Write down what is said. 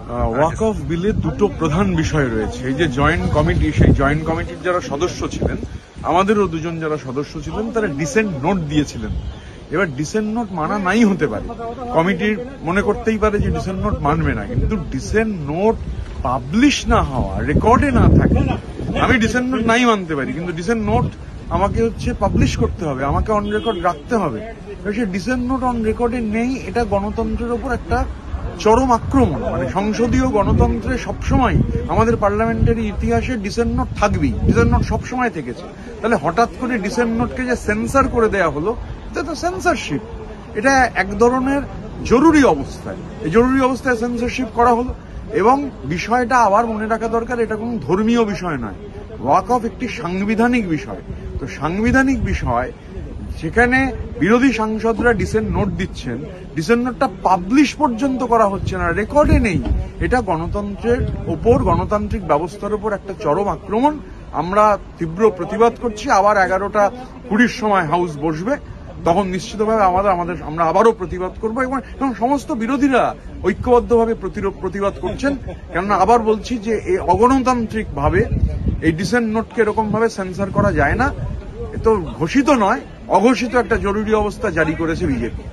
Walk of বিলের দুটো প্রধান বিষয় রয়েছে। এই যে জয়েন্ট কমিটি, সেই জয়েন্ট কমিটির যারা সদস্য ছিলেন, আমাদেরও দুজন যারা সদস্য ছিলেন, তারা ডিসেন্ট নোট দিয়েছিলেন। এবার ডিসেন্ট নোট মানা নাই হতে পারে, কমিটির মনে করতেই পারে যে ডিসেন্ট নোট মানবে না, কিন্তু ডিসেন্ট নোট পাবলিশ না হওয়া, রেকর্ডে না থাকে, আমি ডিসেন্ট নোট নাই মানতে পারি, কিন্তু ডিসেন্ট নোট আমাকে পাবলিশ করতে হবে, আমাকে অন রেকর্ড রাখতে হবে। সেই ডিসেন্ট নোট অন রেকর্ডে নেই, এটা গণতন্ত্রের ওপর একটা চরম আক্রমণ। মানে সংসদীয় গণতন্ত্রে সবসময় আমাদের পার্লামেন্টারি ইতিহাসে ডিসেন্ট নোট থাকবেই, ডিসেন্ট নোট সবসময় থেকেছে। তাহলে হঠাৎ করে ডিসেন্ট নোটকে যে সেন্সার করে দেয়া হলো, এটা তো সেন্সারশিপ, এটা এক ধরনের জরুরি অবস্থায়, এই জরুরি অবস্থায় সেন্সারশিপ করা হলো। এবং বিষয়টা আবার মনে রাখা দরকার, এটা কোনো ধর্মীয় বিষয় নয়, ওয়াক অফ একটি সাংবিধানিক বিষয়। তো সাংবিধানিক বিষয়, সেখানে বিরোধী সাংসদরা ডিসেন্ট নোট দিচ্ছেন, ডিসেন্ট নোটটা পাবলিশ পর্যন্ত করা হচ্ছে না, রেকর্ডে নেই, এটা গণতন্ত্রের ওপর, গণতান্ত্রিক ব্যবস্থার উপর একটা চরম আক্রমণ। আমরা তীব্র প্রতিবাদ করছি। আবার 11:20 সময় হাউস বসবে, তখন নিশ্চিতভাবে আমরা আবারও প্রতিবাদ করবো, এবং সমস্ত বিরোধীরা ঐক্যবদ্ধভাবে প্রতিবাদ করছেন। কেননা আবার বলছি যে এই অগণতান্ত্রিক ভাবে এই ডিসেন্ট নোটকে এরকম ভাবে সেন্সার করা যায় না। এ তো ঘোষিত নয়, অঘোষিত একটা জরুরি অবস্থা জারি করেছে বিজেপি।